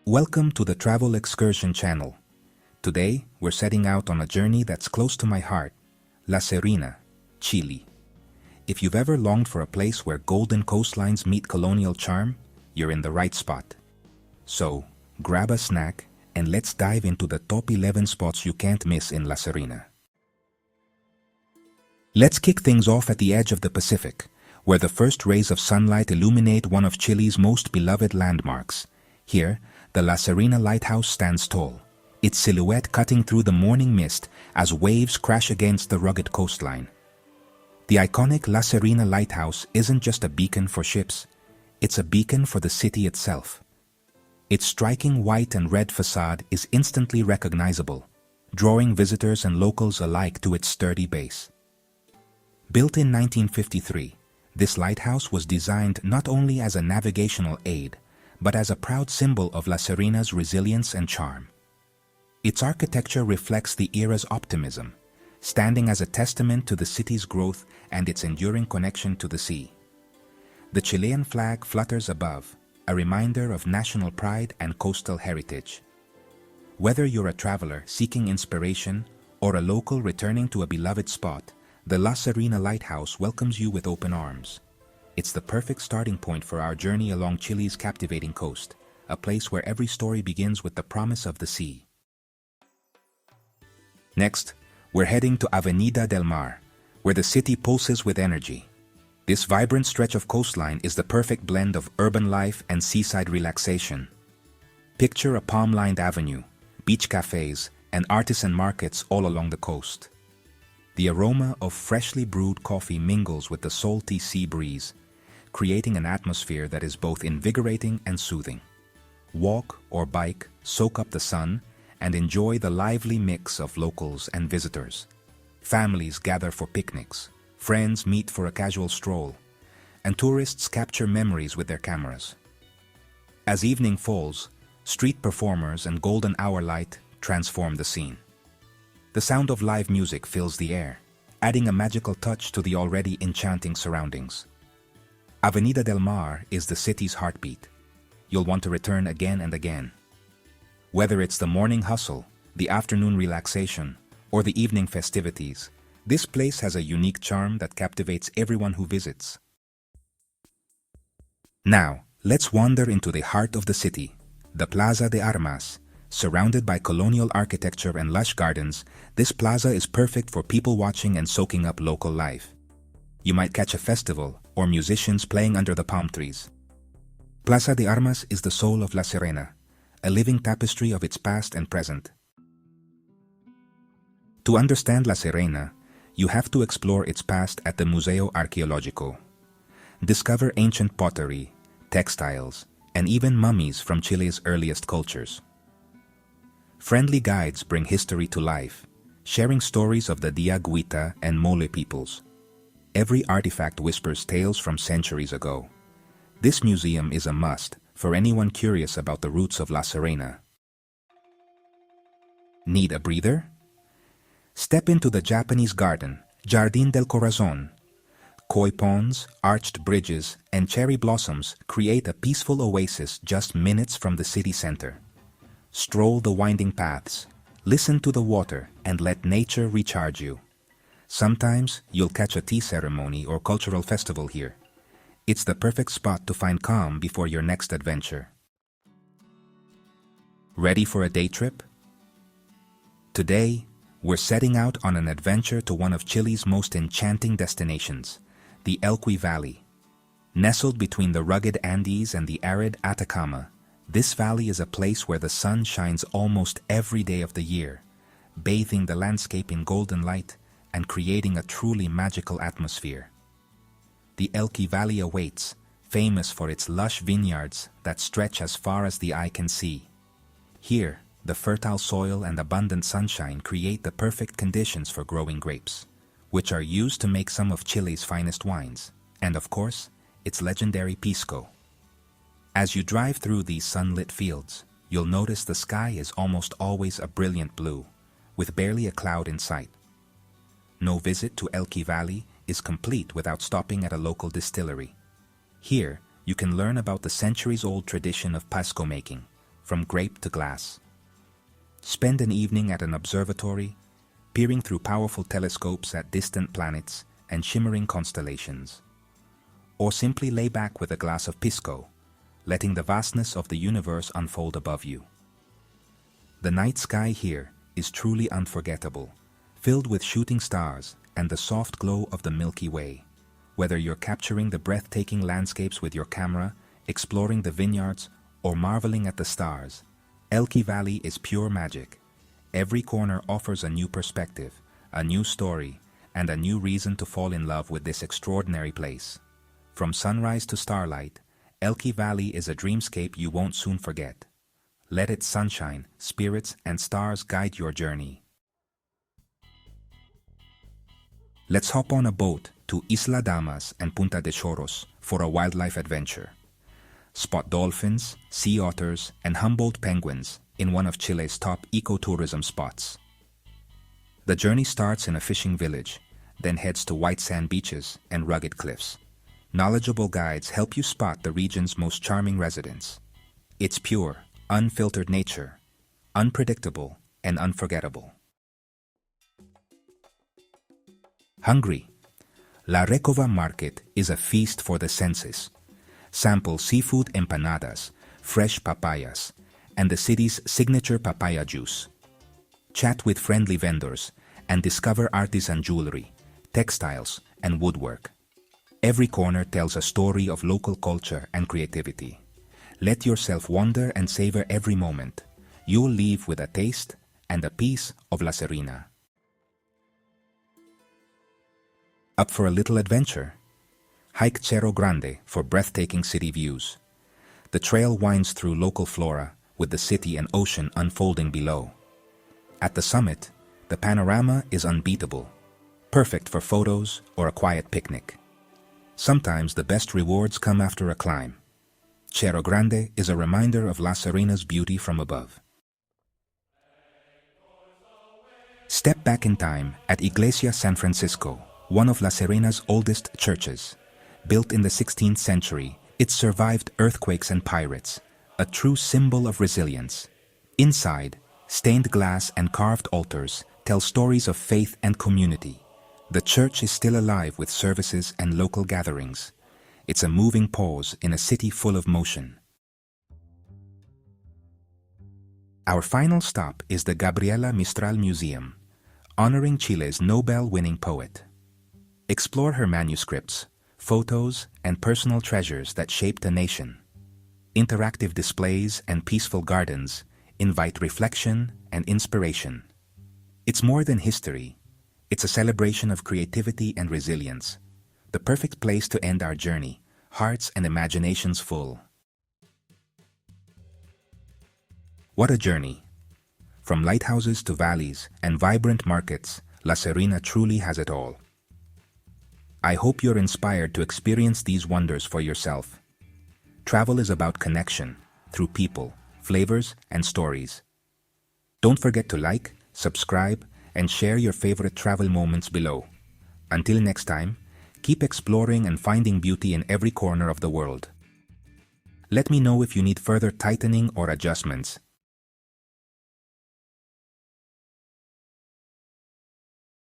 Welcome to the Travel Excursion channel. Today, we're setting out on a journey that's close to my heart, La Serena, Chile. If you've ever longed for a place where golden coastlines meet colonial charm, you're in the right spot. So, grab a snack and let's dive into the top 11 spots you can't miss in La Serena. Let's kick things off at the edge of the Pacific, where the first rays of sunlight illuminate one of Chile's most beloved landmarks. Here, the La Serena Lighthouse stands tall, its silhouette cutting through the morning mist as waves crash against the rugged coastline. The iconic La Serena Lighthouse isn't just a beacon for ships, it's a beacon for the city itself. Its striking white and red facade is instantly recognizable, drawing visitors and locals alike to its sturdy base. Built in 1953, this lighthouse was designed not only as a navigational aid, but as a proud symbol of La Serena's resilience and charm. Its architecture reflects the era's optimism, standing as a testament to the city's growth and its enduring connection to the sea. The Chilean flag flutters above, a reminder of national pride and coastal heritage. Whether you're a traveler seeking inspiration or a local returning to a beloved spot, the La Serena Lighthouse welcomes you with open arms. It's the perfect starting point for our journey along Chile's captivating coast, a place where every story begins with the promise of the sea. Next, we're heading to Avenida del Mar, where the city pulses with energy. This vibrant stretch of coastline is the perfect blend of urban life and seaside relaxation. Picture a palm-lined avenue, beach cafes, and artisan markets all along the coast. The aroma of freshly brewed coffee mingles with the salty sea breeze, creating an atmosphere that is both invigorating and soothing. Walk or bike, soak up the sun, and enjoy the lively mix of locals and visitors. Families gather for picnics, friends meet for a casual stroll, and tourists capture memories with their cameras. As evening falls, street performers and golden hour light transform the scene. The sound of live music fills the air, adding a magical touch to the already enchanting surroundings. Avenida del Mar is the city's heartbeat. You'll want to return again and again. Whether it's the morning hustle, the afternoon relaxation, or the evening festivities, this place has a unique charm that captivates everyone who visits. Now, let's wander into the heart of the city, the Plaza de Armas. Surrounded by colonial architecture and lush gardens, this plaza is perfect for people watching and soaking up local life. You might catch a festival or musicians playing under the palm trees. Plaza de Armas is the soul of La Serena, a living tapestry of its past and present. To understand La Serena, you have to explore its past at the Museo Arqueológico. Discover ancient pottery, textiles, and even mummies from Chile's earliest cultures. Friendly guides bring history to life, sharing stories of the Diaguita and Mole peoples. Every artifact whispers tales from centuries ago. This museum is a must for anyone curious about the roots of La Serena. Need a breather? Step into the Japanese garden, Jardín del Corazón. Koi ponds, arched bridges, and cherry blossoms create a peaceful oasis just minutes from the city center. Stroll the winding paths, listen to the water, and let nature recharge you. Sometimes you'll catch a tea ceremony or cultural festival here. It's the perfect spot to find calm before your next adventure. Ready for a day trip? Today, we're setting out on an adventure to one of Chile's most enchanting destinations, the Elqui Valley. Nestled between the rugged Andes and the arid Atacama, this valley is a place where the sun shines almost every day of the year, bathing the landscape in golden light and creating a truly magical atmosphere. The Elqui Valley awaits, famous for its lush vineyards that stretch as far as the eye can see. Here, the fertile soil and abundant sunshine create the perfect conditions for growing grapes, which are used to make some of Chile's finest wines, and of course, its legendary pisco. As you drive through these sunlit fields, you'll notice the sky is almost always a brilliant blue, with barely a cloud in sight. No visit to Elqui Valley is complete without stopping at a local distillery. Here, you can learn about the centuries-old tradition of pisco making, from grape to glass. Spend an evening at an observatory, peering through powerful telescopes at distant planets and shimmering constellations. Or simply lay back with a glass of pisco, letting the vastness of the universe unfold above you. The night sky here is truly unforgettable, filled with shooting stars and the soft glow of the Milky Way. Whether you're capturing the breathtaking landscapes with your camera, exploring the vineyards, or marveling at the stars, Elqui Valley is pure magic. Every corner offers a new perspective, a new story, and a new reason to fall in love with this extraordinary place. From sunrise to starlight, Elqui Valley is a dreamscape you won't soon forget. Let its sunshine, spirits, and stars guide your journey. Let's hop on a boat to Isla Damas and Punta de Choros for a wildlife adventure. Spot dolphins, sea otters, and Humboldt penguins in one of Chile's top ecotourism spots. The journey starts in a fishing village, then heads to white sand beaches and rugged cliffs. Knowledgeable guides help you spot the region's most charming residents. It's pure, unfiltered nature, unpredictable and unforgettable. Hungry? La Recova market is a feast for the senses. Sample seafood empanadas, fresh papayas, and the city's signature papaya juice. Chat with friendly vendors and discover artisan jewelry, textiles, and woodwork. Every corner tells a story of local culture and creativity. Let yourself wander and savor every moment. You'll leave with a taste and a piece of La Serena. Up for a little adventure? Hike Cerro Grande for breathtaking city views. The trail winds through local flora, with the city and ocean unfolding below. At the summit, the panorama is unbeatable, perfect for photos or a quiet picnic. Sometimes the best rewards come after a climb. Cerro Grande is a reminder of La Serena's beauty from above. Step back in time at Iglesia, San Francisco, one of La Serena's oldest churches. Built in the 16th century, it survived earthquakes and pirates, a true symbol of resilience. Inside, stained glass and carved altars tell stories of faith and community. The church is still alive with services and local gatherings. It's a moving pause in a city full of motion. Our final stop is the Gabriela Mistral Museum, honoring Chile's Nobel-winning poet. Explore her manuscripts, photos, and personal treasures that shaped a nation. Interactive displays and peaceful gardens invite reflection and inspiration. It's more than history. It's a celebration of creativity and resilience. The perfect place to end our journey, hearts and imaginations full. What a journey! From lighthouses to valleys and vibrant markets, La Serena truly has it all. I hope you're inspired to experience these wonders for yourself. Travel is about connection through people, flavors, and stories. Don't forget to like, subscribe, and share your favorite travel moments below. Until next time, keep exploring and finding beauty in every corner of the world. Let me know if you need further tightening or adjustments.